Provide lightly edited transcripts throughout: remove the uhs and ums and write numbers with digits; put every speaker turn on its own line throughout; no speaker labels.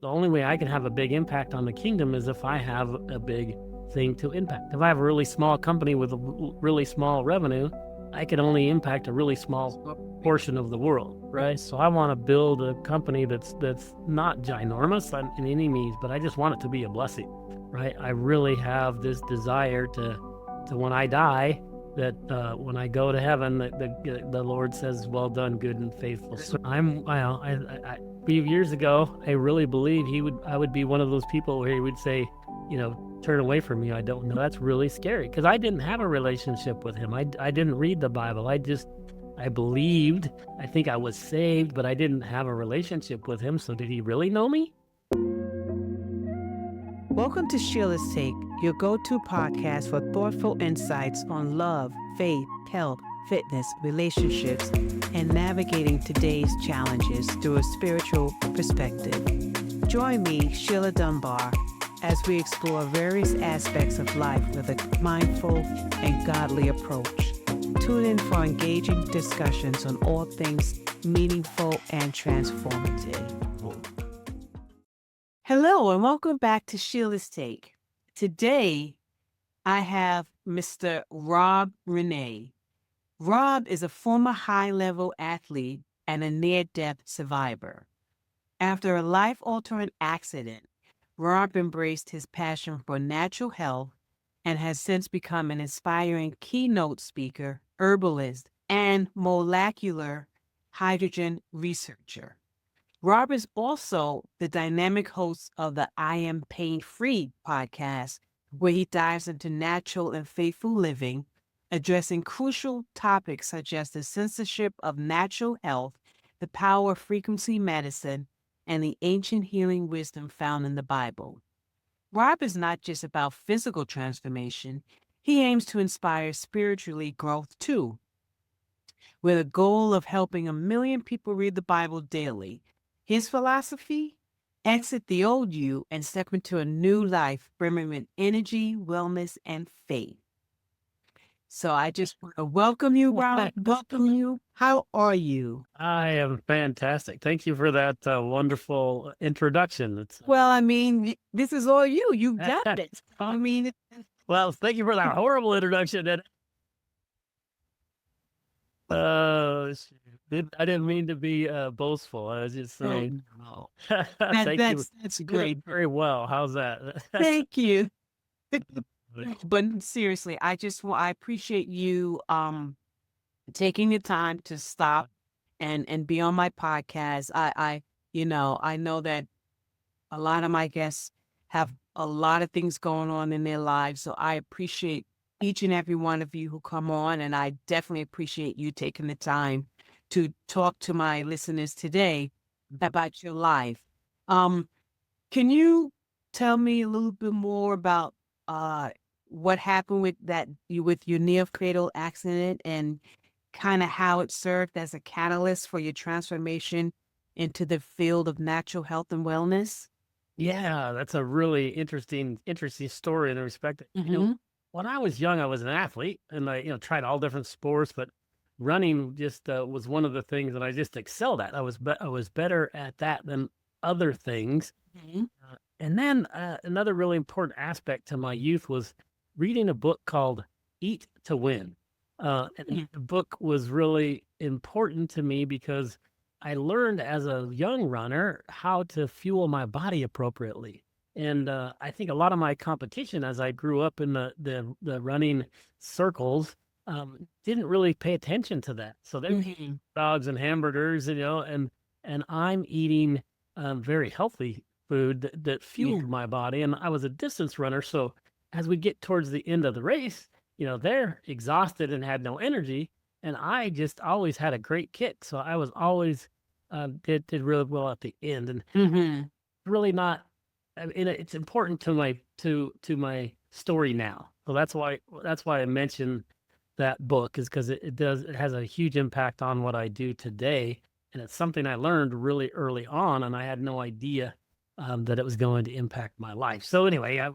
the only way I can have a big impact on the kingdom is if I have a big thing to impact. If I have a really small company with a really small revenue, I can only impact a really small portion of the world, right? So I want to build a company that's not ginormous in any means, but I just want it to be a blessing, right? I really have this desire to when I die, that when I go to heaven, the Lord says, "Well done, good and faithful." So a few years ago, I really believe I would be one of those people where he would say, turn away from me. I don't know. That's really scary because I didn't have a relationship with him. I didn't read the Bible. I believed. I think I was saved, but I didn't have a relationship with him. So did he really know me?
Welcome to Sheila's Take, your go-to podcast for thoughtful insights on love, faith, health, fitness, relationships, and navigating today's challenges through a spiritual perspective. Join me, Sheila Dunbar, as we explore various aspects of life with a mindful and godly approach. Tune in for engaging discussions on all things meaningful and transformative. Hello, and welcome back to Sheila's Take. Today, I have Mr. Rob Renee. Rob is a former high-level athlete and a near-death survivor. After a life-altering accident, Rob embraced his passion for natural health and has since become an inspiring keynote speaker, herbalist, and molecular hydrogen researcher. Rob is also the dynamic host of the I Am Pain Free podcast, where he dives into natural and faithful living, addressing crucial topics such as the censorship of natural health, the power of frequency medicine, and the ancient healing wisdom found in the Bible. Rob is not just about physical transformation. He aims to inspire spiritually growth too, with a goal of helping 1 million people read the Bible daily. His philosophy? Exit the old you and step into a new life brimming with energy, wellness, and faith. So I just want to welcome you, Rob. Welcome you. How are you?
I am fantastic. Thank you for that wonderful introduction.
Well, I mean, this is all you. You've done it. I mean,
well, thank you for that horrible introduction. I didn't mean to be boastful. I was just saying.
no.
Thank you.
That's
You did
great.
it very well. How's that?
Thank you. But seriously, I appreciate you taking the time to stop and be on my podcast. I know that a lot of my guests have a lot of things going on in their lives, so I appreciate each and every one of you who come on, and I definitely appreciate you taking the time to talk to my listeners today about your life. Can you tell me a little bit more about what happened with your near-fatal accident and kind of how it served as a catalyst for your transformation into the field of natural health and wellness?
Yeah, that's a really interesting story in the respect that, when I was young, I was an athlete and I, tried all different sports, but running just was one of the things that I just excelled at. I was better at that than other things. And then another really important aspect to my youth was reading a book called Eat to Win. And the book was really important to me because I learned as a young runner how to fuel my body appropriately. And I think a lot of my competition as I grew up in the running circles didn't really pay attention to that. So they're eating dogs and hamburgers, and I'm eating very healthy food that fueled my body. And I was a distance runner. So as we get towards the end of the race, they're exhausted and had no energy. And I just always had a great kick. So I was always did really well at the end. And really not, it's important to my story now. So that's why I mentioned that book, is because it has a huge impact on what I do today. And it's something I learned really early on, and I had no idea that it was going to impact my life. So anyway, I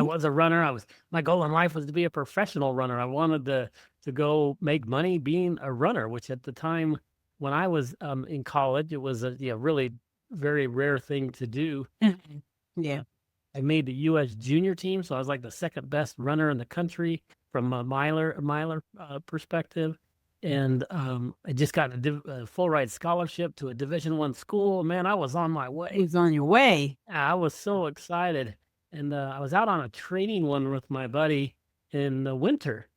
was a runner. My goal in life was to be a professional runner. I wanted to go make money being a runner, which at the time when I was in college, it was really very rare thing to do.
Mhm. Yeah.
I made the U.S. junior team, so I was like the second best runner in the country from a miler perspective. And I just got a full ride scholarship to a Division I school. Man, I was on my
It
way.
was on your way.
I was so excited, and I was out on a training one with my buddy in the winter.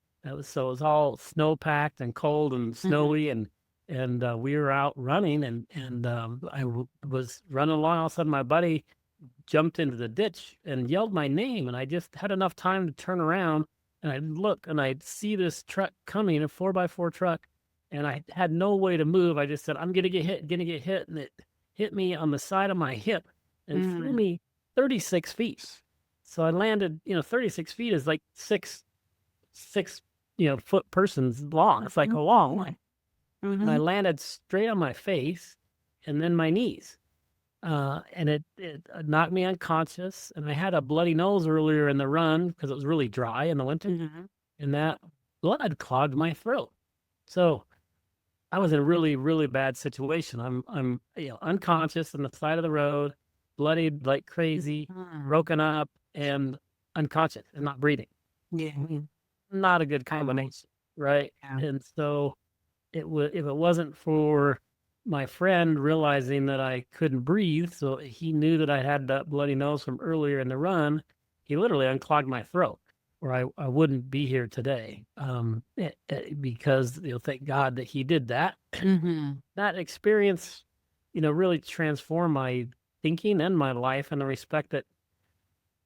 So it was all snow packed and cold and
Mhm.
snowy, and we were out running, and was running along. All of a sudden, my buddy jumped into the ditch and yelled my name, and I just had enough time to turn around and I look and I see this truck coming, a 4x4 truck, and I had no way to move. I just said, "I'm gonna get hit," and it hit me on the side of my hip and threw
Mm.
me 36 feet. So I landed, 36 feet is like six, foot persons long. It's like
Mhm.
a long one. And I
Mhm.
landed straight on my face and then my knees. And it knocked me unconscious, and I had a bloody nose earlier in the run because it was really dry in the winter,
Mhm.
and that blood clogged my throat. So I was in a really, really bad situation. I'm unconscious on the side of the road, bloodied like crazy,
Mhm.
broken up, and unconscious and not breathing.
Yeah.
Not a good
I know.
combination, right?
Yeah.
And so if it wasn't for my friend realizing that I couldn't breathe, so he knew that I had that bloody nose from earlier in the run, he literally unclogged my throat, or I wouldn't be here today. Because thank God that he did that.
Mhm.
That experience, really transformed my thinking and my life in the respect that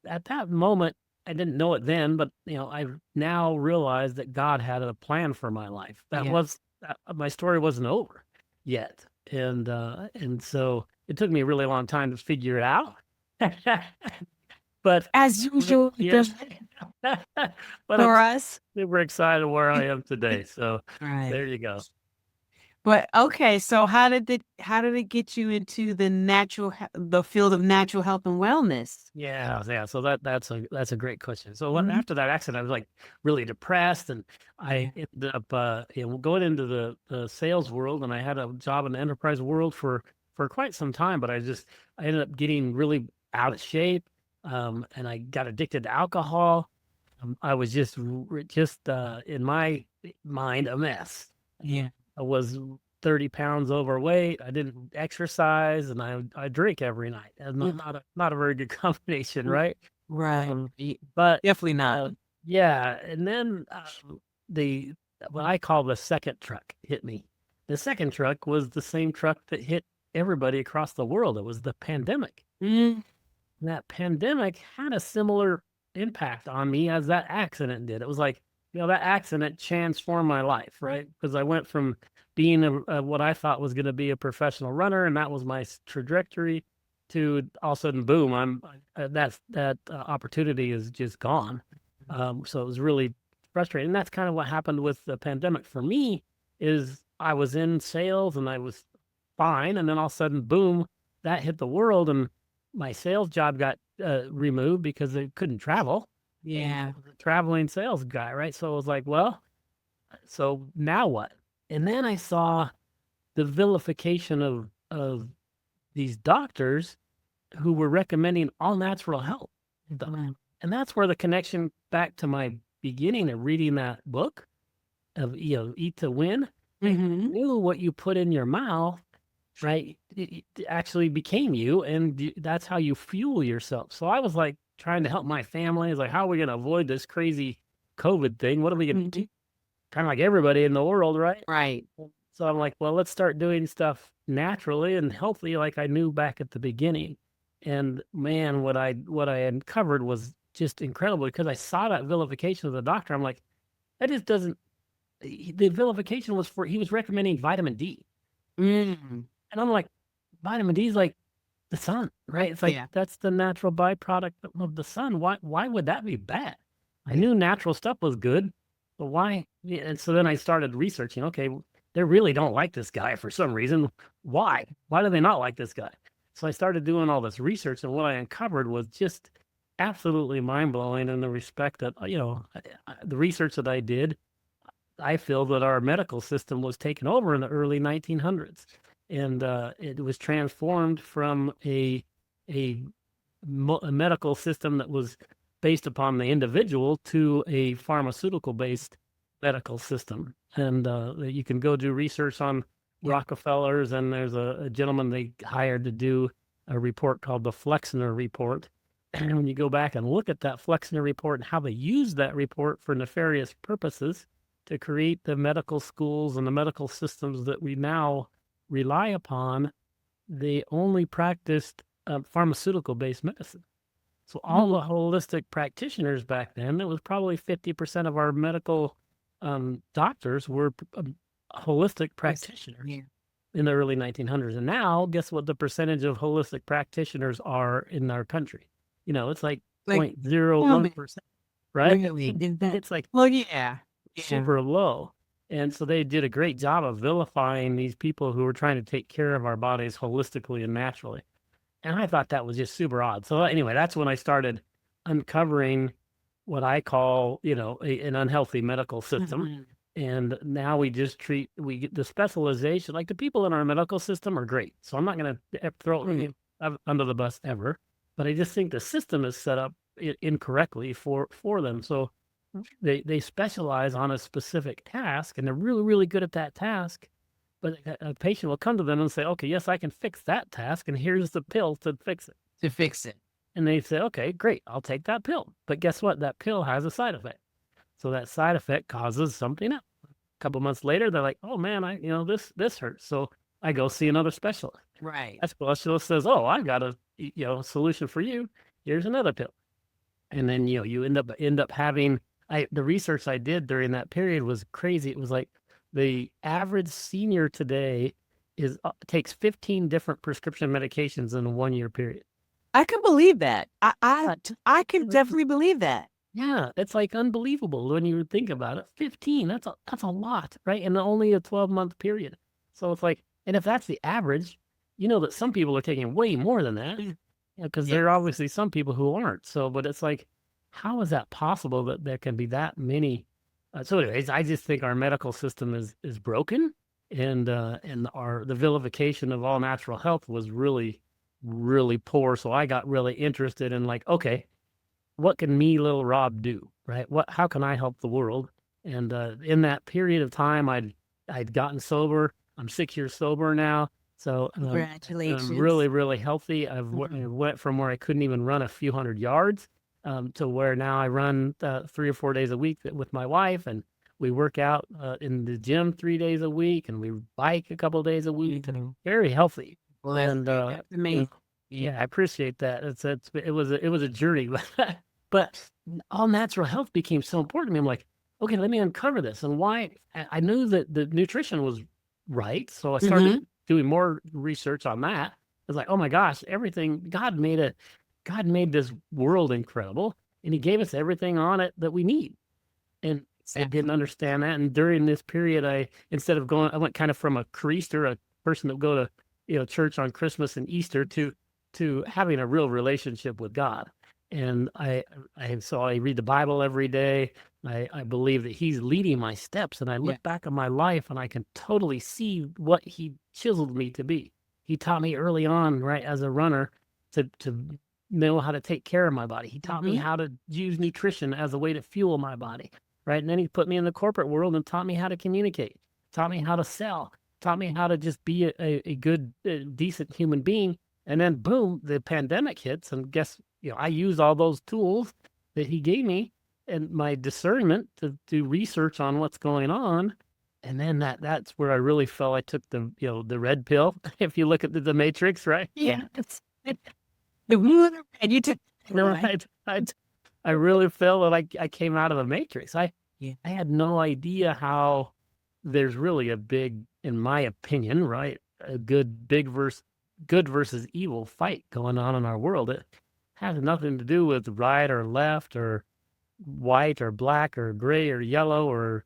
at that moment, I didn't know it then, but I now realize that God had a plan for my life.
Yeah.
My story wasn't over yet, and so it took me a really long time to figure it out. But
As usual, it
yeah,
does
but I'm
for us.
super excited where I am today. So
Right.
there you go.
But okay, so how did it get you into the field of natural health and wellness?
Yeah, yeah. So that's a great question. So
Mhm.
after that accident, I was like really depressed, and I
Yeah.
ended up going into the sales world, and I had a job in the enterprise world for quite some time. But I ended up getting really out of shape, and I got addicted to alcohol. I was just in my mind a mess.
Yeah.
I was 30 pounds overweight. I didn't exercise, and I drink every night. And
Mm.
not a very good combination,
Mm.
right?
Right.
Um, but
Definitely not.
yeah, and then the what I call the second truck hit me. The second truck was the same truck that hit everybody across the world. It was the pandemic.
Mm.
And that pandemic had a similar impact on me as that accident did. It was like, that accident transformed my life, right? Because I went from being what I thought was going to be a professional runner, and that was my trajectory, to all of a sudden, boom, that opportunity is just gone. So it was really frustrating. And that's kind of what happened with the pandemic for me. Is I was in sales and I was fine, and then all of a sudden, boom, that hit the world, and my sales job got removed because they couldn't travel, and I
Yeah.
was a traveling sales guy, right? So I was like, well, so now what? And then I saw the vilification of these doctors who were recommending all natural health.
Mm.
And that's where the connection back to my beginning of reading that book of Eat to Win. I
Mhm.
knew what you put in your mouth, right, it actually became you, and that's how you fuel yourself. So I was like trying to help my family. I was like, how are we going to avoid this crazy COVID thing? What are we going to do?
Mhm.
Kind of like everybody in the world, right?
Right.
So I'm like, well, let's start doing stuff naturally and healthy, like I knew back at the beginning. And man, what I uncovered was just incredible, because I saw that vilification of the doctor. I'm like, that just doesn't. The vilification was for he was recommending vitamin D,
Mm.
and I'm like, vitamin D is like the sun, right? It's like
Yeah.
that's the natural byproduct of the sun. Why would that be bad? I knew natural stuff was good, but why? Yeah, and so then I started researching. Okay, they really don't like this guy for some reason. Why? Why do they not like this guy? So I started doing all this research, and what I uncovered was just absolutely mind blowing in the respect that the research that I did. I feel that our medical system was taken over in the early 1900s. and it was transformed from a medical system that was based upon the individual to a pharmaceutical-based medical system. And you can go do research on Rockefellers, and there's a gentleman they hired to do a report called the Flexner Report. And when you go back and look at that Flexner Report and how they used that report for nefarious purposes to create the medical schools and the medical systems that we now rely upon, they only practiced pharmaceutical-based medicine. So all the holistic practitioners back then, it was probably 50% of our medical doctors were holistic practitioners in the early 1900s. And now, guess what the percentage of holistic practitioners are in our country? It's like 0.01%, right?
Really?
It's like
Yeah.
super low. And so they did a great job of vilifying these people who were trying to take care of our bodies holistically and naturally. And I thought that was just super odd. So anyway, that's when I started uncovering what I call, an unhealthy medical system. And now we get the specialization. Like the people in our medical system are great. So I'm not going to throw them under the bus ever. But I just think the system is set up incorrectly for them. So they specialize on a specific task, and they're really, really good at that task. But a patient will come to them and say, okay, yes, I can fix that task, and here's the pill to fix it. And they say, okay, great, I'll take that pill. But guess what? That pill has a side effect. So that side effect causes something else. A couple months later, they're like, oh man, this hurts. So I go see another specialist.
Right.
That specialist says, oh, I've got a solution for you. Here's another pill. And then you end up having the research I did during that period was crazy. It was like the average senior today takes 15 different prescription medications in a 1 year period.
I can believe that. I can definitely believe that.
Yeah, it's like unbelievable when you think about it. 15, that's a lot, right? And only a 12-month period. So it's like, and if that's the average, that some people are taking way more than that, because there are obviously some people who aren't. So, but it's like, how is that possible that there can be that many? So anyways, I just think our medical system is broken, and the vilification of all natural health was really, really poor. So I got really interested in like, okay, what can me, little Rob, do, right? How can I help the world? And in that period of time, I'd gotten sober. I'm 6 years sober now. So
congratulations.
I'm really, really healthy. I went from where I couldn't even run a few hundred yards to where now I run 3 or 4 days a week with my wife, and we work out in the gym 3 days a week, and we bike a couple days a week. And very healthy.
Well,
that's amazing. Yeah, I appreciate that. It was a journey, but all natural health became so important to me. I'm like, okay, let me uncover this and why. I knew that the nutrition was right, so I started doing more research on that. I was like, oh my gosh, everything God made this world incredible, and He gave us everything on it that we need. And I didn't understand that. And during this period, I went kind of from a creaster, a person that would go to church on Christmas and Easter, to having a real relationship with God. And so I read the Bible every day. I believe that He's leading my steps, and I look back on my life and I can totally see what He chiseled me to be. He taught me early on, right, as a runner, to know how to take care of my body. He taught me how to use nutrition as a way to fuel my body, right? And then He put me in the corporate world and taught me how to communicate, taught me how to sell, taught me how to just be a good, decent human being. And then boom, the pandemic hits, and I use all those tools that He gave me and my discernment to do research on what's going on. And then that's where I really felt I took the red pill. If you look at the Matrix, right?
Yeah, the blue and the red. You took.
No, I really felt that I came out of the Matrix. I had no idea how there's really a big, in my opinion, right, a good versus evil fight going on in our world. It has nothing to do with right or left or white or black or gray or yellow or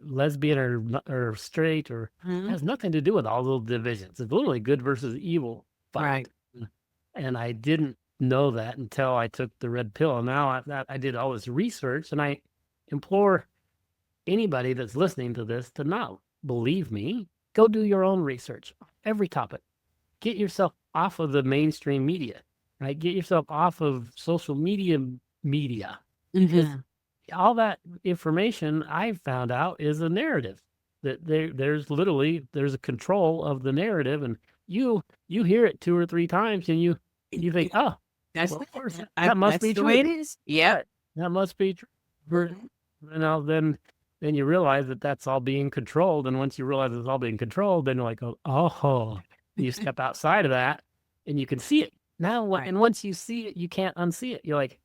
lesbian or straight, or it has nothing to do with all those divisions. It's literally good versus evil fight.
Right.
And I didn't know that until I took the red pill. And now I did all this research, and I implore anybody that's listening to this to not believe me. Go do your own research. every topic. Get yourself off of the mainstream media, right? Get yourself off of social media, because
Mhm.
all that information I found out is a narrative. That there's a control of the narrative, and you hear it 2 or 3 times, and you think, oh,
That's
well, of course
I
that must
that's
be
the way
true.
it is. Yep.
Right. That must be true. For,
Mhm.
then you realize that that's all being controlled, and once you realize it's all being controlled, then you're like, oh, you step outside of that, and you can see it now.
Right.
And once you see it, you can't unsee it. You're like,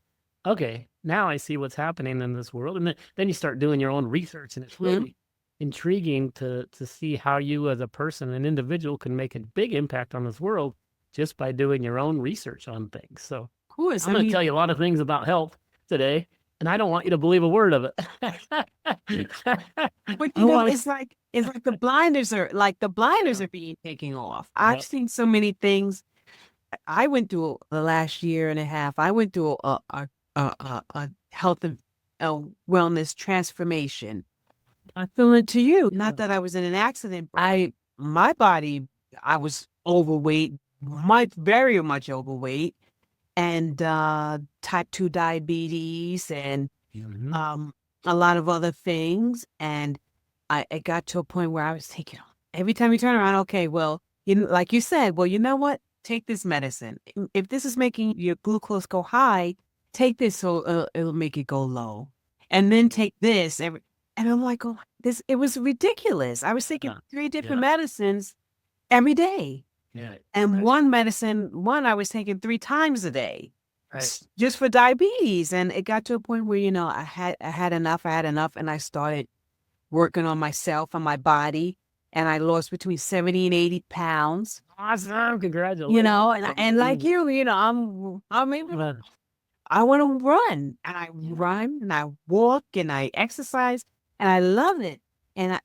okay, now I see what's happening in this world, and then you start doing your own research, and it's
Mhm.
really intriguing to see how you as a person, an individual, can make a big impact on this world just by doing your own research on things. So
Of course.
I'm
I
going to
mean,
tell you a lot of things about health today, and I don't want you to believe a word of it.
but
I want
it's like the blinders
to.
are being taken off.
Yeah.
I've seen so many things. I went through the last year and a half. I went through a health and wellness transformation. I feel it to you. Not that I was in an accident. My body, I was overweight, very much overweight, and type 2 diabetes, and
Mhm.
um, a lot of other things. And it got to a point where I was taking every time you turn around, okay, well, like you said, well, you know what? Take this medicine. If this is making your glucose go high, take this so it'll make it go low. And then take this and I'm like, oh, it was ridiculous. I was taking
Yeah.
3 different
Yeah.
medicines every day.
Yeah.
And
That's
one I was taking 3 times a day
right.
just for diabetes. And it got to a point where, I had enough. I had enough. And I started working on myself and my body. And I lost between 70 and 80 pounds,
Awesome. Congratulations.
and like I'm able,
Well,
I want to run, and I run and I walk and I exercise and I love it. And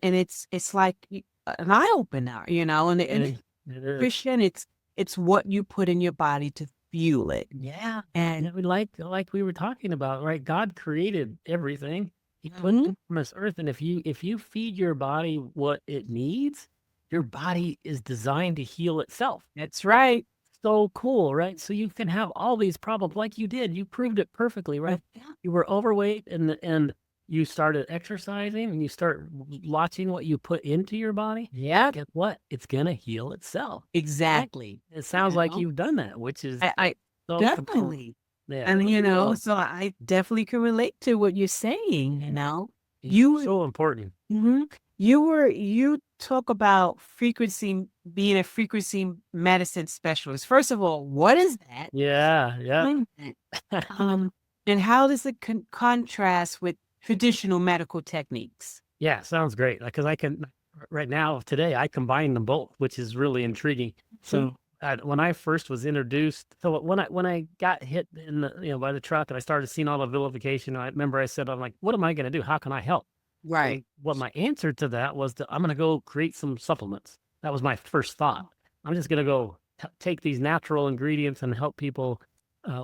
it's like an eye opener, and
it is.
Christian, it's what you put in your body to fuel it.
Yeah.
And
Yeah, like we were talking about, right? God created everything. He put
Mhm.
it on this earth, and if you feed your body what it needs, your body is designed to heal itself.
That's right.
So cool, right? So you can have all these problems like you did. You proved it perfectly, right?
Yeah.
You were overweight, and you started exercising, and you start watching what you put into your body.
Yeah,
Guess what? It's gonna heal itself. Right?
exactly.
It
You
sounds like
know,
you've done that, which is
I
so cool.
definitely.
Yeah,
And
so cool.
so I definitely can relate to what you're saying,
It's
You
so important.
mhm. You talk about frequency being a frequency medicine specialist. First of all, what is that?
Yeah, yeah.
Explain that. And how does it contrast with traditional medical techniques?
Yeah, sounds great. Because I can right now today I combine them both, which is really intriguing.
Mhm.
So when I first was introduced, so when I got hit in by the truck and I started seeing all the vilification, I remember I said, I'm like, what am I going to do? How can I help?
Right.
And what my answer to that was I'm going to go create some supplements. That was my first thought. I'm just going to go take these natural ingredients and help people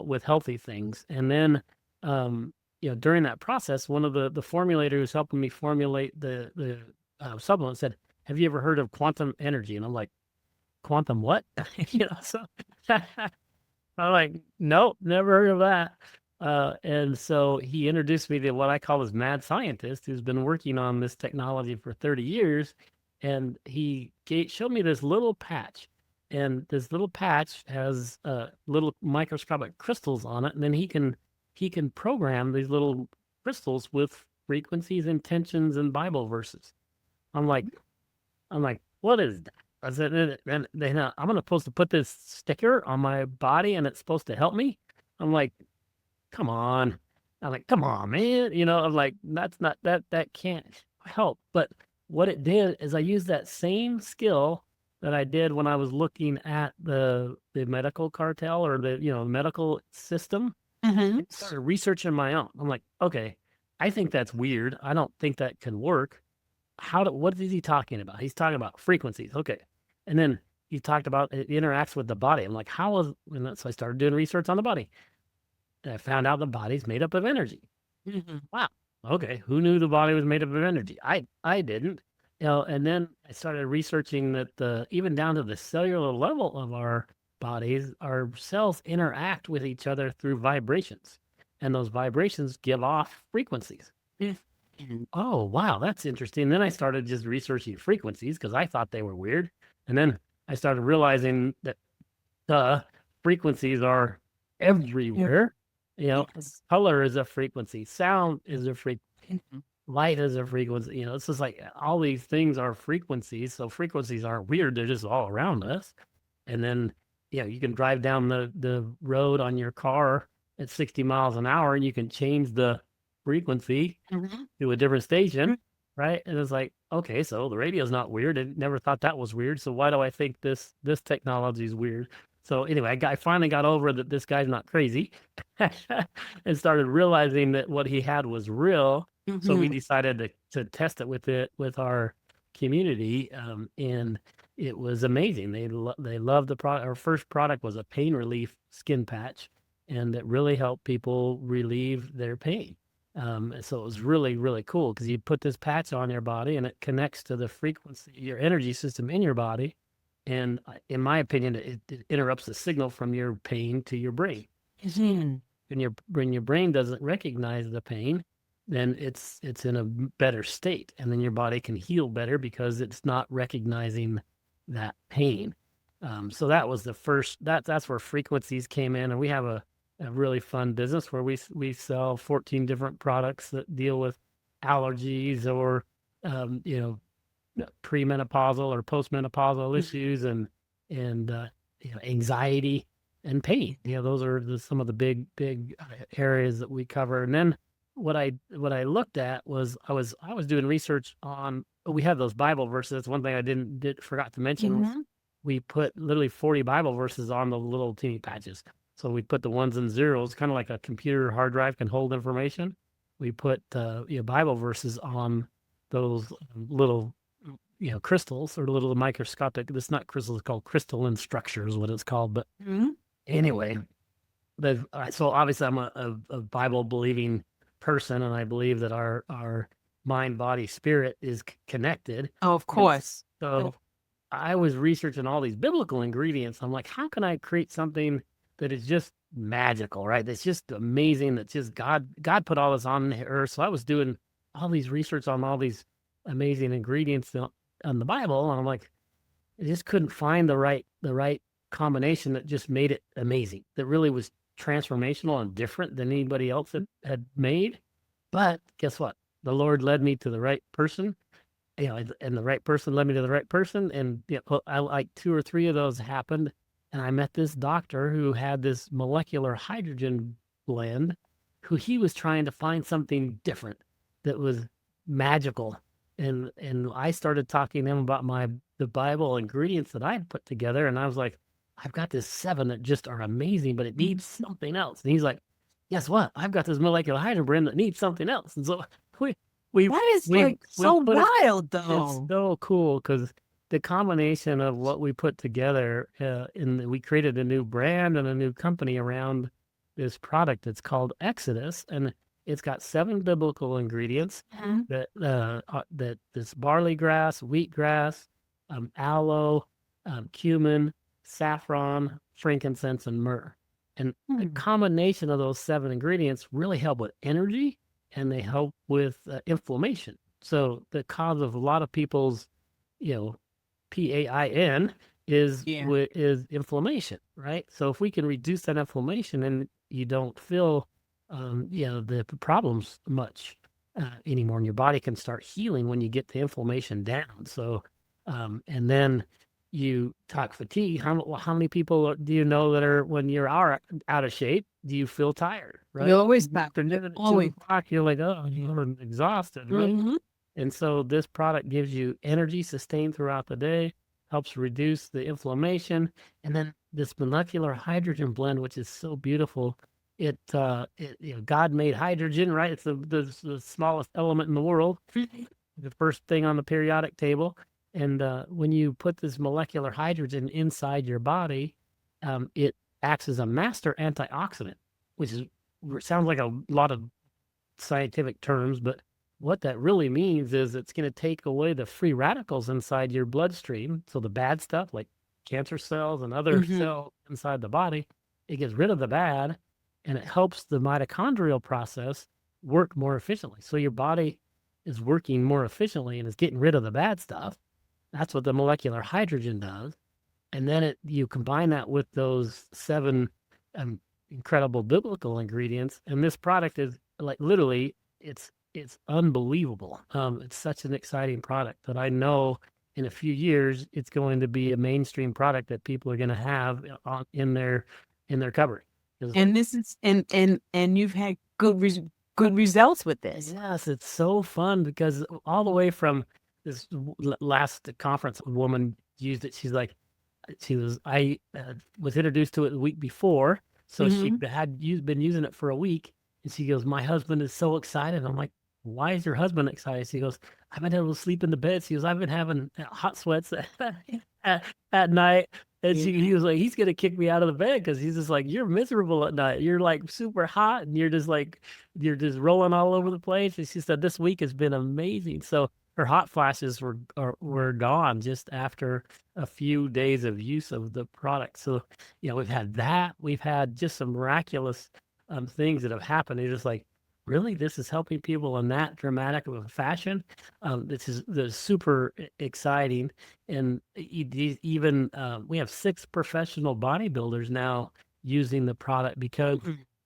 with healthy things. And then, during that process, one of the formulator who's helping me formulate the supplement said, "Have you ever heard of quantum energy?" And I'm like, "Quantum what?" So I'm like, "Nope, never heard of that." And so he introduced me to what I call his mad scientist, who's been working on this technology for 30 years. And he showed me this little patch. And this little patch has little microscopic crystals on it. And then he can program these little crystals with frequencies, intentions, and Bible verses. I'm like, what is that? I said, and then I'm gonna supposed to put this sticker on my body, and it's supposed to help me. I'm like, come on. I'm like, come on, man. I'm like, that can't help. But what it did is I used that same skill that I did when I was looking at the medical cartel, or the medical system.
Mhm.
I started researching my own. I'm like, okay, I think that's weird. I don't think that can work. What is he talking about? He's talking about frequencies. Okay. And then he talked about it interacts with the body. I'm like, so I started doing research on the body. And I found out the body's made up of energy.
Mhm.
Wow. Okay. Who knew the body was made up of energy? I didn't. And then I started researching that even down to the cellular level of our bodies, our cells interact with each other through vibrations, and those vibrations give off frequencies. Oh, wow, that's interesting. Then I started just researching frequencies because I thought they were weird. And then I started realizing that frequencies are everywhere.
Yes.
Color is a frequency, sound is a frequency, light is a frequency. It's just like all these things are frequencies. So frequencies aren't weird, they're just all around us. And then, you can drive down the road on your car at 60 miles an hour and you can change the frequency to a different station, right? And it's like, okay, so the radio's not weird. I never thought that was weird. So why do I think this technology is weird? So anyway, I finally got over that this guy's not crazy and started realizing that what he had was real. So we decided to test it with our community, and it was amazing. They loved the product. Our first product was a pain relief skin patch, and it really helped people relieve their pain. So it was really, really cool because you put this patch on your body and it connects to the frequency, your energy system in your body. And in my opinion, it interrupts the signal from your pain to your brain. When your brain doesn't recognize the pain, then it's in a better state, and then your body can heal better because it's not recognizing that pain. So that was the first. That's where frequencies came in, and we have a really fun business where we sell 14 different products that deal with allergies or premenopausal or postmenopausal issues and anxiety and pain. Those are some of the big areas that we cover. And then what I looked at was I was doing research on. We have those Bible verses. That's one thing I forgot to mention. We put literally 40 Bible verses on the little teeny patches. So we put the ones and zeros, kind of like a computer hard drive can hold information. We put Bible verses on those little crystals or little microscopic. It's not crystals, it's called crystalline structure is what it's called. But anyway, so obviously I'm a Bible believing person, and I believe that our mind, body, spirit is connected.
Oh, of course.
So I was researching all these biblical ingredients. I'm like, how can I create something that is just magical, right? That's just amazing. That's just God put all this on the earth. So I was doing all these research on all these amazing ingredients on the Bible, and I'm like, I just couldn't find the right combination that just made it amazing. That really was transformational and different than anybody else had made. But guess what? The Lord led me to the right person, and the right person led me to the right person. And I like 2 or 3 of those happened. And I met this doctor who had this molecular hydrogen blend, who he was trying to find something different that was magical. And I started talking to him about the Bible ingredients that I had put together. And I was like, I've got this 7 that just are amazing, but it needs something else. And he's like, guess what? I've got this molecular hydrogen blend that needs something else. And so
that is so wild, though.
It's so cool because the combination of what we put together, we created a new brand and a new company around this product. It's called Exodus, and it's got 7 biblical ingredients that this barley grass, wheatgrass, aloe, cumin, saffron, frankincense, and myrrh. And the combination of those 7 ingredients really help with energy, and they help with inflammation. So the cause of a lot of people's, PAIN is inflammation, right? So if we can reduce that inflammation, and you don't feel, the problems much anymore, and your body can start healing when you get the inflammation down. So, and then you talk fatigue. How many people do you know that are, when you're out of shape, do you feel tired, right?
You're always back.
Always. You're like, oh, you're exhausted, right? And so this product gives you energy sustained throughout the day, helps reduce the inflammation. And then this molecular hydrogen blend, which is so beautiful, God made hydrogen, right? It's the smallest element in the world, the first thing on the periodic table. And when you put this molecular hydrogen inside your body, it acts as a master antioxidant, which sounds like a lot of scientific terms, but what that really means is it's going to take away the free radicals inside your bloodstream. So the bad stuff like cancer cells and other cells inside the body, it gets rid of the bad and it helps the mitochondrial process work more efficiently. So your body is working more efficiently and is getting rid of the bad stuff. That's what the molecular hydrogen does. And then you combine that with those 7 incredible biblical ingredients, and this product is like literally it's unbelievable. It's such an exciting product that I know in a few years it's going to be a mainstream product that people are going to have in their cupboard.
And this is and you've had good results with this.
Yes, it's so fun because all the way from this last conference, a woman used it. She's like, I was introduced to it the week before, so she had been using it for a week, and she goes, "My husband is so excited." I'm like, "Why is your husband excited?" She goes, "I've been able to sleep in the bed." She goes, "I've been having hot sweats at night." And he was like, "He's gonna kick me out of the bed because he's just like, you're miserable at night. You're like super hot, and you're just rolling all over the place." And she said, "This week has been amazing." So her hot flashes were gone just after a few days of use of the product. So, we've had that. We've had just some miraculous things that have happened. It's just like, really, this is helping people in that dramatic of a fashion. This is super exciting. And even we have 6 professional bodybuilders now using the product because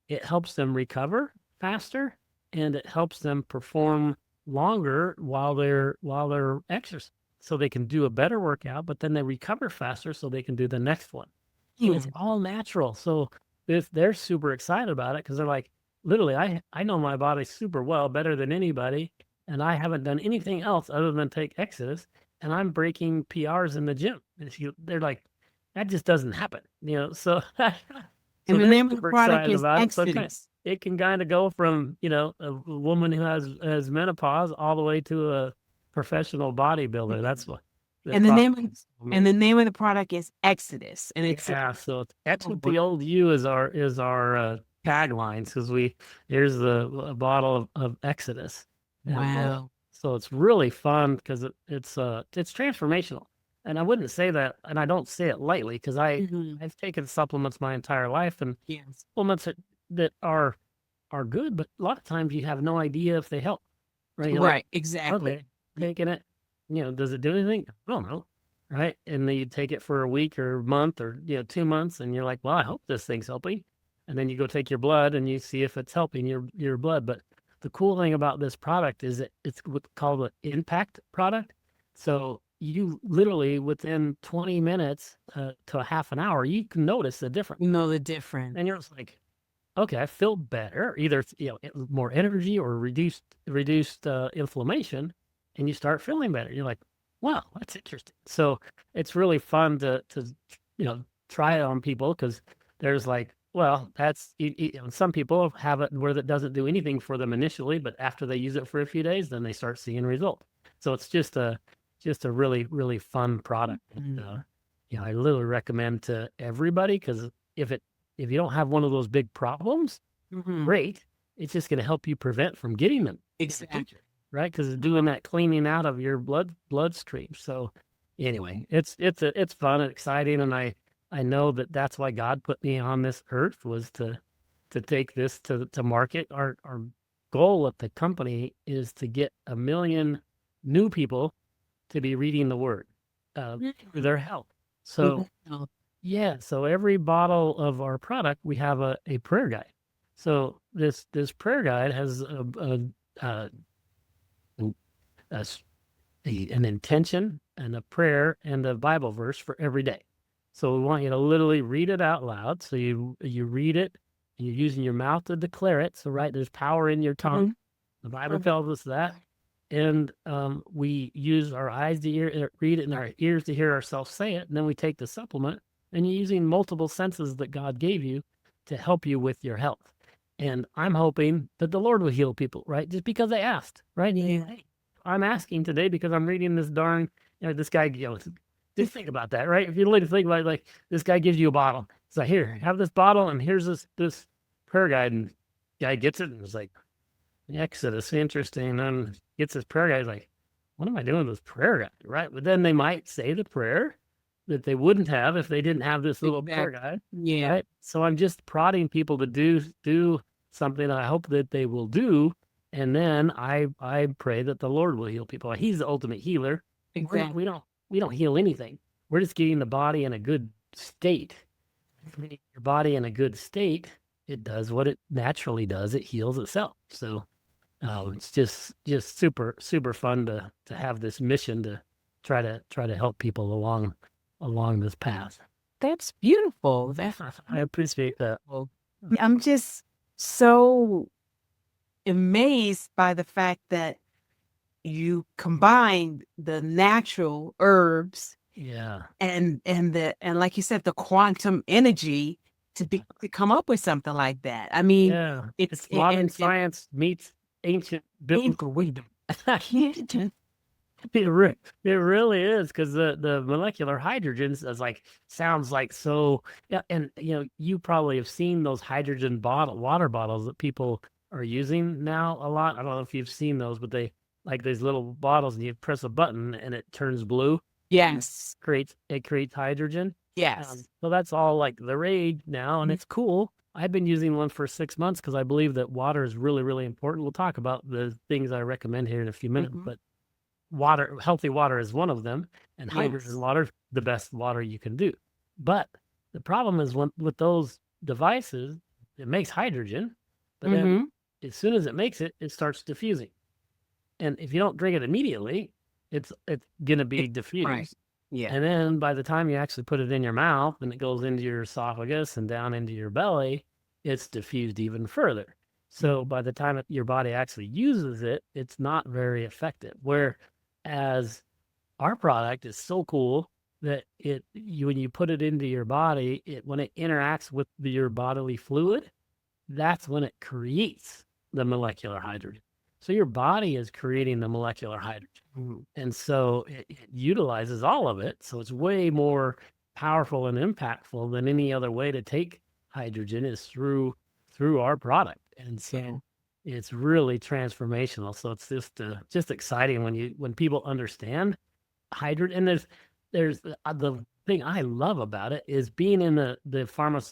it helps them recover faster and it helps them perform longer while they're exercising, so they can do a better workout, but then they recover faster so they can do the next one. It's all natural. So they're super excited about it because they're like, literally, I know my body super well, better than anybody, and I haven't done anything else other than take Exodus, and I'm breaking PRs in the gym. And they're like, that just doesn't happen, So,
and the name of the product is
Exodus.
Exodus.
It can kind of go from a woman who has menopause all the way to a professional bodybuilder. That's what.
And the name of the product is Exodus, and it's
so it's X with the old U is our taglines, because here's a bottle of Exodus.
Wow.
So it's really fun because it's transformational. And I wouldn't say that, and I don't say it lightly, because I've taken supplements my entire life, and supplements that are good, but a lot of times you have no idea if they help. Right?
Right, exactly.
Okay, taking it, does it do anything? I don't know. Right? And then you take it for a week or a month or 2 months, and you're like, well, I hope this thing's helping. And then you go take your blood and you see if it's helping your blood. But the cool thing about this product is it's what's called an impact product. So you literally within 20 minutes to a half an hour, you can notice the difference.
You know the difference.
And you're just like, okay, I feel better. Either more energy or reduced inflammation, and you start feeling better. You're like, wow, that's interesting. So it's really fun to try it on people, because there's like, well, that's some people have it where that doesn't do anything for them initially, but after they use it for a few days, then they start seeing results. So it's just a really, really fun product. I literally recommend to everybody, because if you don't have one of those big problems, great. It's just going to help you prevent from getting them.
Exactly.
Right? Because it's doing that cleaning out of your bloodstream. So anyway, it's fun and exciting, and I know that's why God put me on this earth, was to take this to market. Our goal at the company is to get 1 million new people to be reading the Word through their health. So so every bottle of our product, we have a prayer guide. So this prayer guide has an intention and a prayer and a Bible verse for every day. So we want you to literally read it out loud. So you read it, and you're using your mouth to declare it. So there's power in your tongue. The Bible tells us that. And we use our eyes to read it and our ears to hear ourselves say it. And then we take the supplement, and you're using multiple senses that God gave you to help you with your health. And I'm hoping that the Lord will heal people, right? Just because they asked, right? Hey, I'm asking today because I'm reading this darn, this guy, just think about that, right? If you really think about it, like, this guy gives you a bottle. It's like, here, have this bottle, and here's this prayer guide, and guy gets it, and it's like, Exodus, interesting. And gets this prayer guy. He's like, what am I doing with this prayer guy? Right. But then they might say the prayer that they wouldn't have if they didn't have this little prayer guy.
Yeah.
Right. So I'm just prodding people to do something I hope that they will do. And then I pray that the Lord will heal people. He's the ultimate healer.
Exactly.
We don't heal anything. We're just getting the body in a good state. Getting your body in a good state, it does what it naturally does. It heals itself. So it's just super fun to have this mission to try to help people along this path.
That's beautiful. That's
I appreciate that.
beautiful. I'm just so amazed by the fact that you combine the natural herbs
Yeah.
and like you said, the quantum energy to come up with something like that. I mean,
Yeah.
it's
It's modern
and
science meets ancient biblical wisdom.
and-
It really is because the molecular hydrogens is like sounds like so yeah, and you probably have seen those hydrogen water bottles that people are using now a lot. I don't know if you've seen those, but they like these little bottles and you press a button and it turns blue.
yes,
Creates hydrogen.
yes.
So that's all like the rage now, and it's cool. I've been using one for 6 months because I believe that water is really, really important. We'll talk about the things I recommend here in a few minutes, but healthy water is one of them, and hydrogen
Yes.
water, the best water you can do. But the problem is with those devices, it makes hydrogen, but then as soon as it makes it, it starts diffusing. And if you don't drink it immediately, it's gonna be diffused.
Right. Yeah.
And then by the time you actually put it in your mouth and it goes into your esophagus and down into your belly, it's diffused even further. So by the time your body actually uses it, it's not very effective. Whereas our product is so cool that when you put it into your body, when it interacts with your bodily fluid, that's when it creates the molecular hydrogen. So your body is creating the molecular hydrogen. And so it utilizes all of it. So it's way more powerful and impactful than any other way to take hydrogen is through our product. And so it's really transformational. So it's just exciting when people understand hydrogen. And there's the thing I love about it is being in the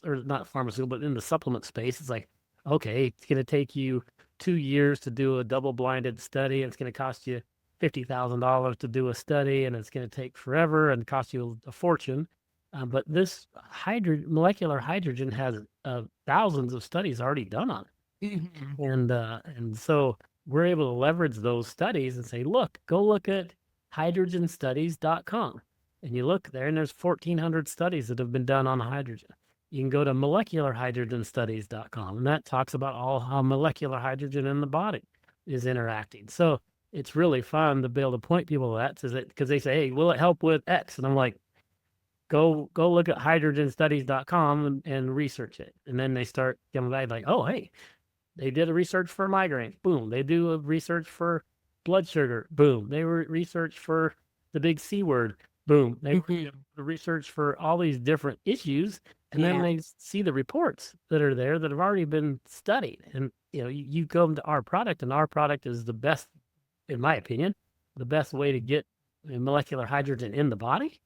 or not pharmaceutical, but in the supplement space. It's like, okay, it's going to take you 2 years to do a double-blinded study. It's going to cost you $50,000 to do a study, and it's going to take forever and cost you a fortune. But this molecular hydrogen has thousands of studies already done on it, and so we're able to leverage those studies and say, look, go look at hydrogenstudies.com, and you look there, and there's 1,400 studies that have been done on hydrogen. You can go to molecularhydrogenstudies.com, and that talks about how molecular hydrogen in the body is interacting. So it's really fun to be able to point people to that, because they say, hey, will it help with X? And I'm like, go look at hydrogenstudies.com and research it. And then they start coming back like, oh, hey, they did a research for migraine. Boom. They do a research for blood sugar. Boom. They were research for the big C word. Boom. They research for all these different issues. And then they see the reports that are there that have already been studied. And, you come to our product, and our product is the best, in my opinion, the best way to get molecular hydrogen in the body.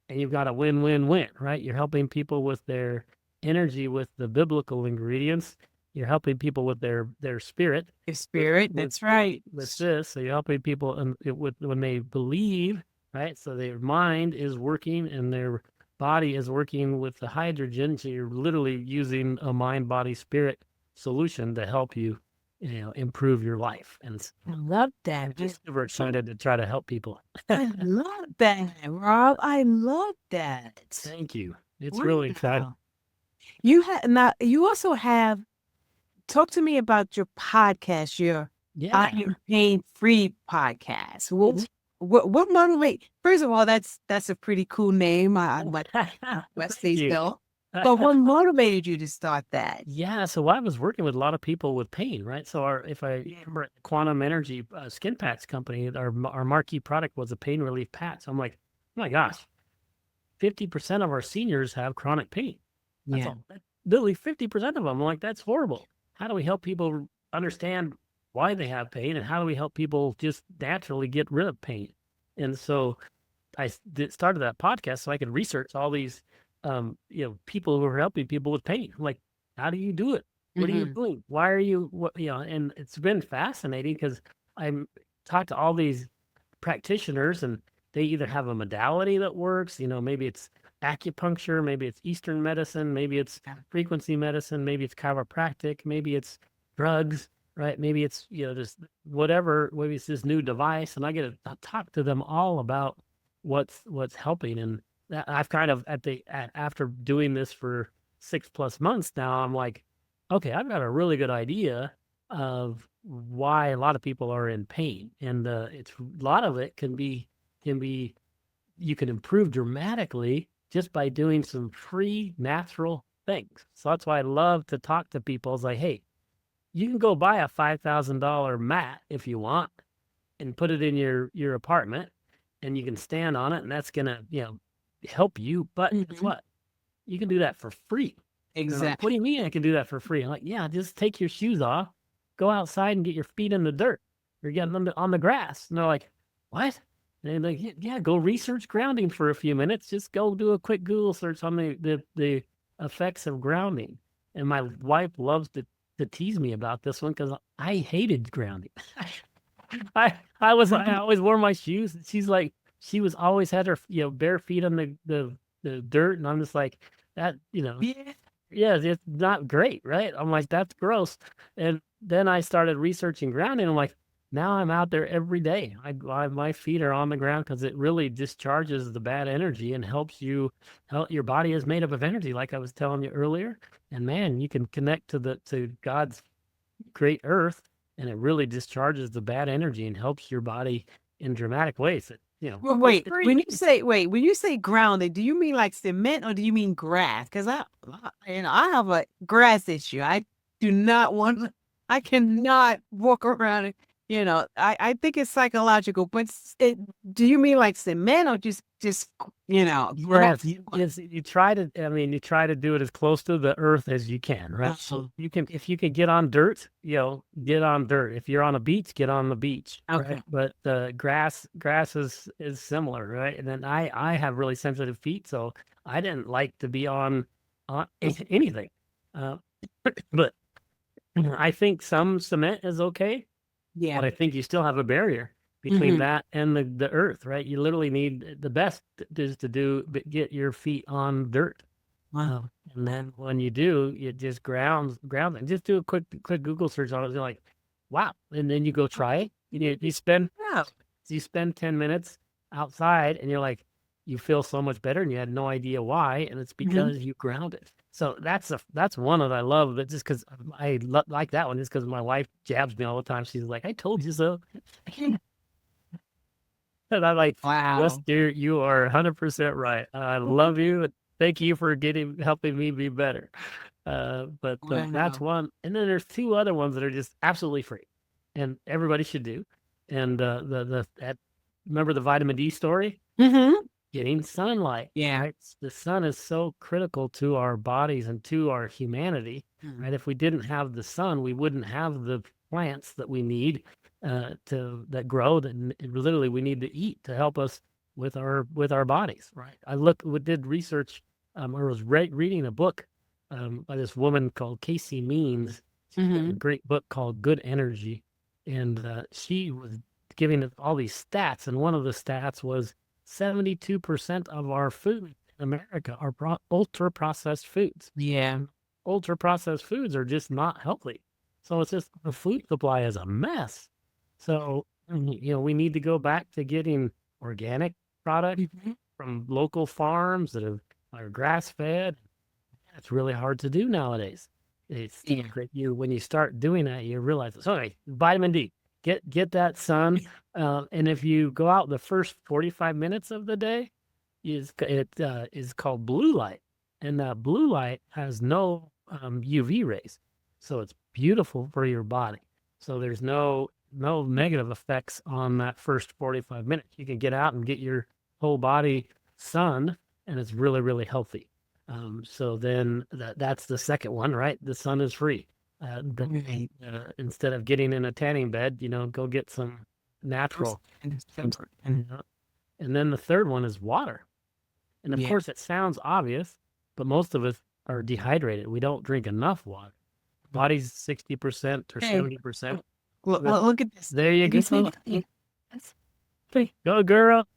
And you've got a win-win-win, right? You're helping people with their energy with the biblical ingredients. You're helping people with their spirit.
Your spirit, that's right.
With this, so you're helping people when they believe, right? So their mind is working and their body is working with the hydrogen. So you're literally using a mind, body, spirit solution to help you, improve your life. And
I love that.
I'm just super excited to try to help people.
I love that, Rob. I love that.
Thank you. It's really exciting.
You also have. Talk to me about your podcast. Your Iron Pain Free podcast. What motivate? First of all, that's a pretty cool name. I West State Bill. But what motivated you to start that?
Yeah, so I was working with a lot of people with pain, right? So if I remember, Quantum Energy Skin Packs company, our marquee product was a pain relief patch. So I'm like, oh my gosh, 50% of our seniors have chronic pain. That's literally 50% of them. I'm like, that's horrible. How do we help people understand why they have pain and how do we help people just naturally get rid of pain. And so started that podcast so I could research all these, people who are helping people with pain. I'm like, how do you do it? What are you
Mm-hmm.
doing? Why are you, and it's been fascinating because I'm talked to all these practitioners and they either have a modality that works, maybe it's acupuncture, maybe it's Eastern medicine, maybe it's frequency medicine, maybe it's chiropractic, maybe it's drugs, right? Maybe it's, just whatever, maybe it's this new device. And I get to talk to them all about what's helping. And that I've kind of after doing this for 6+ months now, I'm like, okay, I've got a really good idea of why a lot of people are in pain, and it's a lot of it can be you can improve dramatically just by doing some free natural things. So that's why I love to talk to people. It's like, hey, you can go buy a $5,000 mat if you want and put it in your apartment, and you can stand on it, and that's gonna help you. But guess
Mm-hmm.
what? You can do that for free. They're like, what
Exactly.
do you mean I can do that for free? I'm like, yeah, just take your shoes off, go outside and get your feet in the dirt or get them on the grass. And they're like, what? And they're like, yeah, go research grounding for a few minutes. Just go do a quick Google search on the effects of grounding. And my wife loves to tease me about this one because I hated grounding. I always wore my shoes. She's like, she was always had her bare feet on the dirt, and I'm just like that,
Yeah.
yeah, it's not great, right? I'm like, that's gross. And then I started researching grounding. I'm like, now I'm out there every day. My feet are on the ground because it really discharges the bad energy and helps you. Your body is made up of energy, like I was telling you earlier. And man, you can connect to God's great earth, and it really discharges the bad energy and helps your body in dramatic ways.
Well,
It's
wait.
free.
When you say grounded, do you mean like cement or do you mean grass? Because I have a grass issue. I do not want. I cannot walk around it. I think it's psychological. But do you mean like cement or just grass?
Yes, you try to. I mean, you try to do it as close to the earth as you can, right?
Uh,
So if you can get on dirt, get on dirt. If you're on a beach, get on the beach,
okay.
right? But the grass is similar, right? And then I have really sensitive feet, so I didn't like to be on anything. Uh, but I think some cement is okay,
Yeah.
but I think you still have a barrier between
Hmm.
that and the earth, right? You literally need the best is to get your feet on dirt.
Wow.
And then when you do, it just ground and just do a quick Google search on it. You're like, wow. And then you go try it.
Yeah.
You spend 10 minutes outside and you're like, you feel so much better and you had no idea why. And it's
Hmm.
because you grounded. So that's one that I love, but just because like that one, just because my wife jabs me all the time. She's like, I told you so. And I'm like, yes,
Wow.
dear, you are 100% right. I love you. And thank you for helping me be better. But that's
Wow.
one. And then there's two other ones that are just absolutely free and everybody should do. And remember the vitamin D story?
Hmm.
Getting sunlight,
Yeah.
right? The sun is so critical to our bodies and to our humanity,
Mhm.
right? If we didn't have the sun, we wouldn't have the plants that we need that grow literally we need to eat to help us with our bodies, right? We did research, or was reading a book by this woman called Casey Means. She's got a
Mhm.
great book called Good Energy, and she was giving us all these stats, and one of the stats was 72% of our food in America are ultra processed foods.
Yeah.
Ultra processed foods are just not healthy. So it's just the food supply is a mess. So, we need to go back to getting organic products
Mhm.
from local farms are grass fed. It's really hard to do nowadays. It's
Yeah.
great. When you start doing that, you realize. So anyway, vitamin D. Get that sun, and if you go out the first 45 minutes of the day, is called blue light, and that blue light has no UV rays, so it's beautiful for your body. So there's no negative effects on that first 45 minutes. You can get out and get your whole body sun, and it's really really healthy. So then that's the second one, right? The sun is free.
Right.
Instead of getting in a tanning bed, go get some natural.
And
Yeah. And then the third one is water. And of
yeah.
course, it sounds obvious, but most of us are dehydrated. We don't drink enough water. Body's 60% or
Hey,
70%.
look at this.
There you
Did you see
go.
that?
That's go, girl.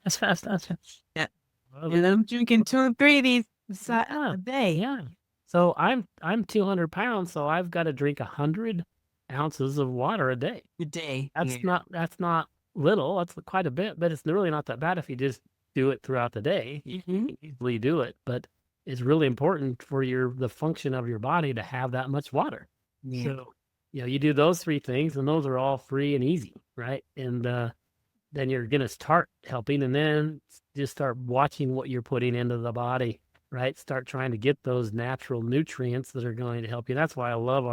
That's fast. That's fast.
Yeah.
Well,
And I'm drinking 2 or 3 of these
yeah,
a day.
yeah. So I'm 200 pounds, so I've got to drink 100 ounces of water a day.
A day.
That's
Yeah.
not little. That's quite a bit, but it's really not that bad if you just do it throughout the day. You can easily do it, but it's really important for the function of your body to have that much water.
Yeah.
So, you do those three things, and those are all free and easy, right? And then you're gonna start helping, and then just start watching what you're putting into the body, right? Start trying to get those natural nutrients that are going to help you. That's why I love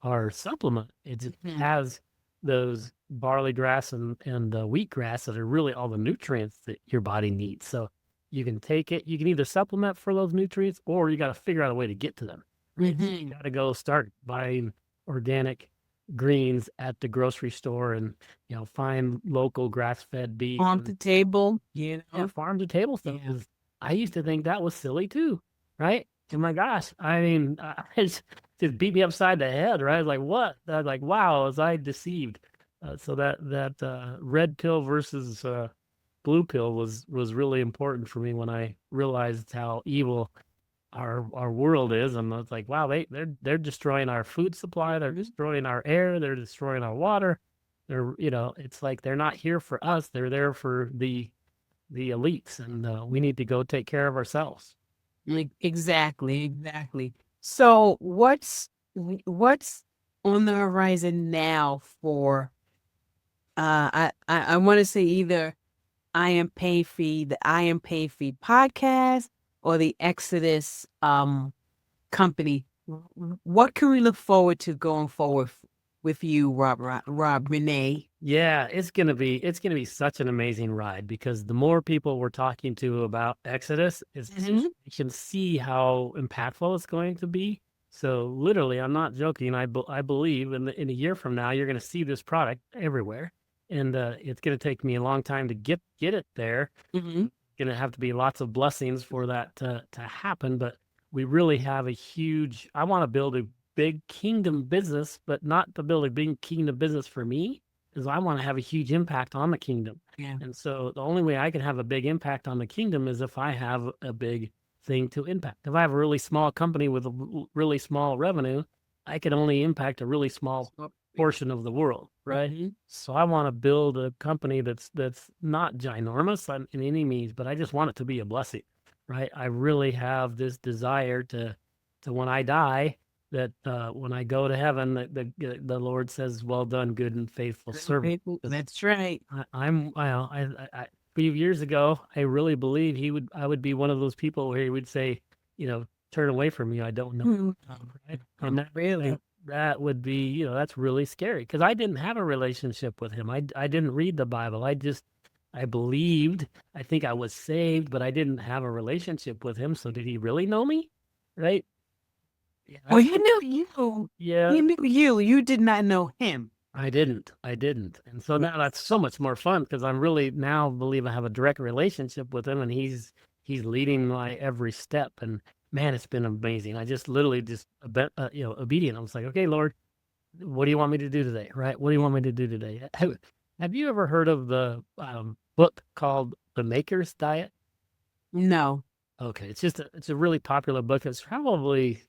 our supplement. It just has those barley grass and wheatgrass that are really all the nutrients that your body needs. So you can take it. You can either supplement for those nutrients, or you got to figure out a way to get to them. Right? So you got to go start buying organic greens at the grocery store, and find local grass-fed beef.
On the table,
Yeah, farm to table stuff. Yeah. I used to think that was silly too, right? Oh my gosh, I mean, it's just beat me upside the head, right? I was like, what? I was like, wow, was I deceived? So that red pill versus blue pill was really important for me when I realized how evil our world is. And it's like, wow, they're destroying our food supply, they're destroying our air, they're destroying our water. They're, it's like they're not here for us, they're there for the elites, and we need to go take care of ourselves.
Exactly. So what's on the horizon now for I want to say either I Am Pain Feed, the I Am Pain Feed podcast, or the Exodus company. What can we look forward to going forward with you, Rob Renee?
Yeah, it's gonna be such an amazing ride, because the more people we're talking to about Exodus, you can see how impactful it's going to be. So literally, I'm not joking. I believe in a year from now, you're going to see this product everywhere, and it's going to take me a long time to get it there. Going to have to be lots of blessings for that to happen, but we really have a huge. I want to build a big kingdom business, but not to build a big kingdom business for me, because I want to have a huge impact on the kingdom.
Yeah.
And so the only way I can have a big impact on the kingdom is if I have a big thing to impact. If I have a really small company with a really small revenue, I can only impact a really small portion of the world, right? So I want to build a company that's not ginormous in any means, but I just want it to be a blessing, right? I really have this desire to when I die, that when I go to heaven, the Lord says, "Well done, good and faithful servant."
That's right.
A few years ago, I really believed I would be one of those people where he would say, "Turn away from me, I don't know." Right? And that would be, that's really scary, because I didn't have a relationship with him. I didn't read the Bible. I believed. I think I was saved, but I didn't have a relationship with him. So did he really know me? Right?
Yeah. Well, he knew you.
Yeah.
He knew you. You did not know him.
I didn't. And so now that's so much more fun, because I'm really now believe I have a direct relationship with him, and he's leading my every step. And man, it's been amazing. I just literally obedient. I was like, okay, Lord, what do you want me to do today? Right? What do you want me to do today? Have you ever heard of the book called The Maker's Diet?
No.
Okay. It's a really popular book. It's probably,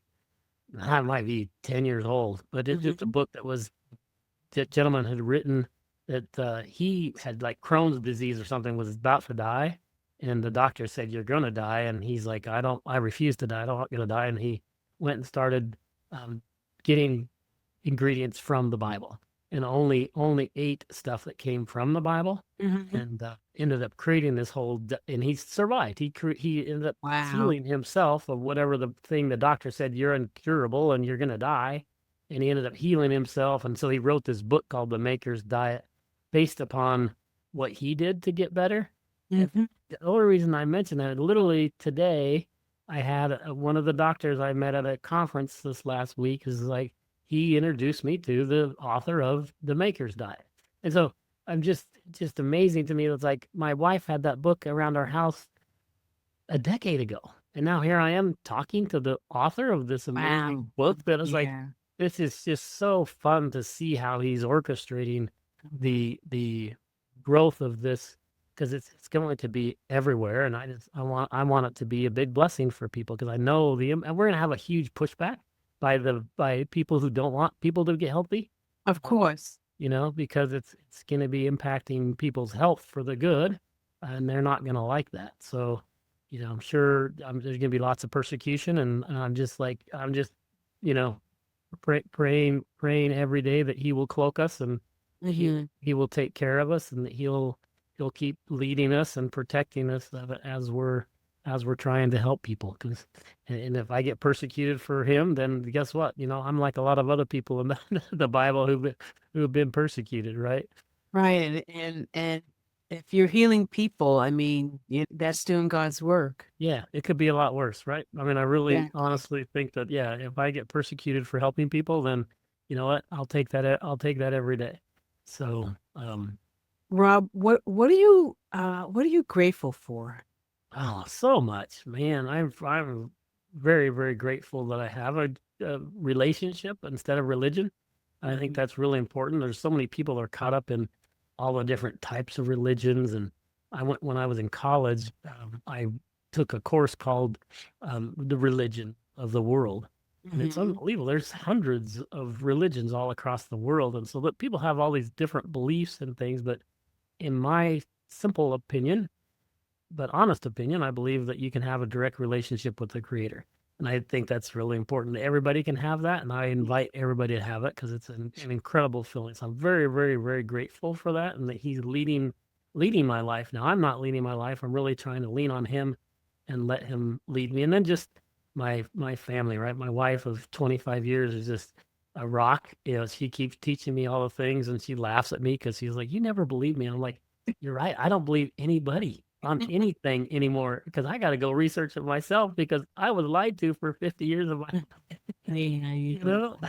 it might be 10 years old, but it's just a book that gentleman had written, that he had like Crohn's disease or something, was about to die. And the doctor said, "You're going to die." And he's like, I refuse to die. I don't want you to die. And he went and started getting ingredients from the Bible, and only ate stuff that came from the Bible, and ended up creating this whole, and he survived. He ended up healing himself of whatever the thing the doctor said, "You're incurable and you're going to die." And he ended up healing himself. And so he wrote this book called The Maker's Diet, based upon what he did to get better. The only reason I mention that, literally today, I had one of the doctors I met at a conference this last week is like, he introduced me to the author of The Maker's Diet. And so I'm just amazing to me. It's like my wife had that book around our house a decade ago. And now here I am talking to the author of this
Wow.
amazing book that is like,
Yeah.
this is just so fun to see how he's orchestrating the growth of this, because it's going to be everywhere. And I want it to be a big blessing for people, because I know and we're gonna have a huge pushback by people who don't want people to get healthy,
Of course.
because it's gonna be impacting people's health for the good, and they're not gonna like that. So, I'm sure there's gonna be lots of persecution, and I'm just, you know, praying every day that he will cloak us, and he
Hmm.
he will take care of us, and that he'll keep leading us and protecting us as we're trying to help people. And if I get persecuted for him, then guess what? I'm like a lot of other people in the Bible who've been persecuted, right?
Right. And if you're healing people, I mean, that's doing God's work.
Yeah, it could be a lot worse, right? I mean, I really
Exactly.
honestly think that, yeah, if I get persecuted for helping people, then you know what? I'll take that every day. So,
Rob, what are you grateful for?
oh, so much, man. I'm very, very grateful that I have a relationship instead of religion. I think
Mhm.
that's really important. There's so many people that are caught up in all the different types of religions, and when I was in college, I took a course called "The Religion of the World," and it's
Mhm.
unbelievable. There's hundreds of religions all across the world, and so that people have all these different beliefs and things. But in my simple opinion, but honest opinion, I believe that you can have a direct relationship with the creator. And I think that's really important. Everybody can have that. And I invite everybody to have it, because it's an incredible feeling. So I'm very, very, very grateful for that, and that he's leading my life. Now I'm not leading my life. I'm really trying to lean on him and let him lead me. And then just my family, right? My wife of 25 years is just a rock. She keeps teaching me all the things, and she laughs at me because she's like, "You never believe me." And I'm like, "You're right. I don't believe anybody on anything anymore, because I got to go research it myself, because I was lied to for 50 years of my
Yeah,
you know.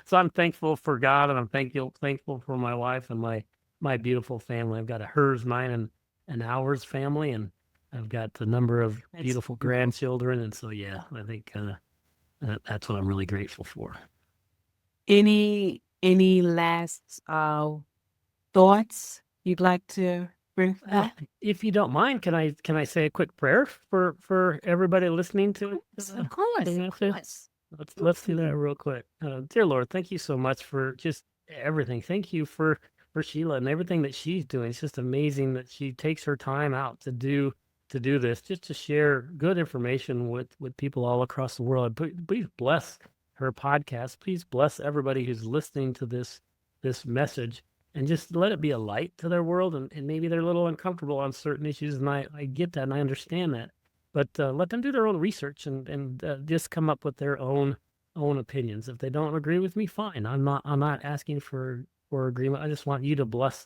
So I'm thankful for God, and I'm thankful for my wife and my beautiful family. I've got a hers, mine, and an ours family, and I've got a number of
that's
beautiful
beautiful.
grandchildren, and so yeah, I think that's what I'm really grateful for.
Any last thoughts you'd like to bring
Uh,
forth?
if you don't mind, can I say a quick prayer for everybody listening to
Of course,
the
of
message?
course.
Let's do that real quick. Dear Lord, thank you so much for just everything. Thank you for Sheila and everything that she's doing. It's just amazing that she takes her time out to do this, just to share good information with people all across the world. Please bless her podcast. Please bless everybody who's listening to this message, and just let it be a light to their world. And maybe they're a little uncomfortable on certain issues, and I get that and I understand that, but let them do their own research, and just come up with their own opinions. If they don't agree with me, fine. I'm not asking for agreement. I just want you to bless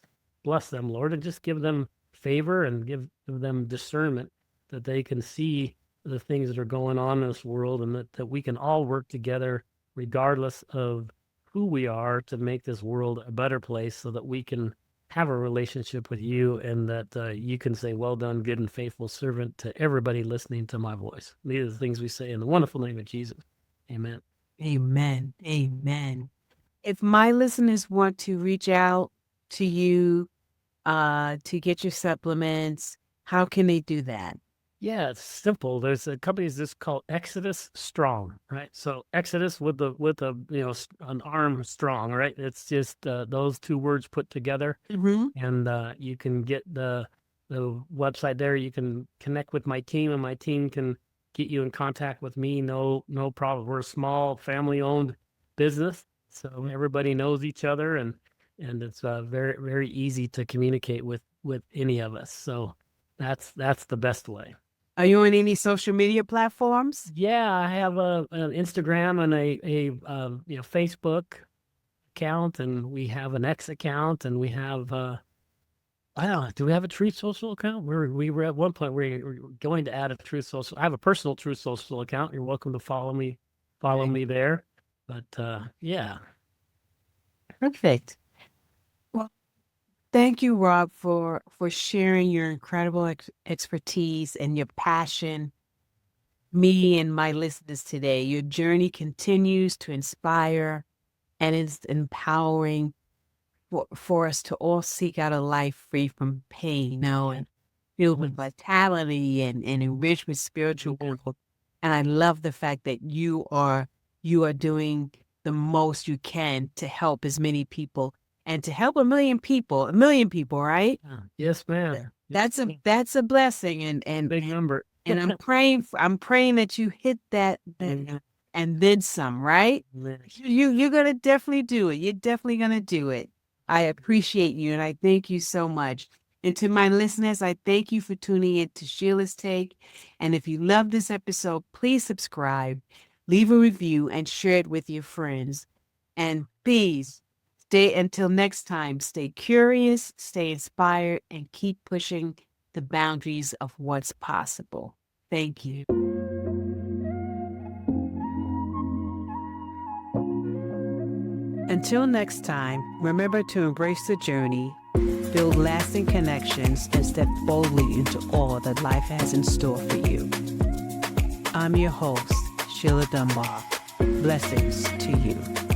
them, Lord, and just give them favor, and give them discernment, that they can see the things that are going on in this world, and that we can all work together regardless of who we are, to make this world a better place, so that we can have a relationship with you, and that you can say, "Well done, good and faithful servant," to everybody listening to my voice. These are the things we say in the wonderful name of Jesus. Amen.
Amen. Amen. If my listeners want to reach out to you to get your supplements, how can they do that?
Yeah, it's simple. There's a company that's called Exodus Strong, right? So Exodus with a an arm strong, right? It's just those two words put together,
Mm-hmm.
and you can get the website there. You can connect with my team, and my team can get you in contact with me. No problem. We're a small family owned business, so everybody knows each other, and it's very, very easy to communicate with any of us. So that's the best way.
Are you on any social media platforms?
Yeah, I have an Instagram and a Facebook account, and we have an X account, and we have I don't know. Do we have a Truth Social account? We were at one point we were going to add a Truth Social. I have a personal Truth Social account. You're welcome to follow me
Okay.
there. But yeah.
Perfect. Well, thank you, Rob, for sharing your incredible expertise and your passion. Me and my listeners today, your journey continues to inspire and it's empowering for us to all seek out a life free from pain, now and filled with vitality and enriched with spiritual growth. And I love the fact that you are doing the most you can to help as many people and to help a million people, right?
Yes, ma'am.
That's a blessing, and
Big number.
and I'm praying that you hit that and then some, right? You're gonna definitely do it. You're definitely gonna do it. I appreciate you and I thank you so much. And to my listeners, I thank you for tuning in to Sheila's Take. And if you love this episode, please subscribe, leave a review, and share it with your friends. And please stay until next time, stay curious, stay inspired, and keep pushing the boundaries of what's possible. Thank you. Until next time, remember to embrace the journey, build lasting connections, and step boldly into all that life has in store for you. I'm your host, Sheila Dunbar. Blessings to you.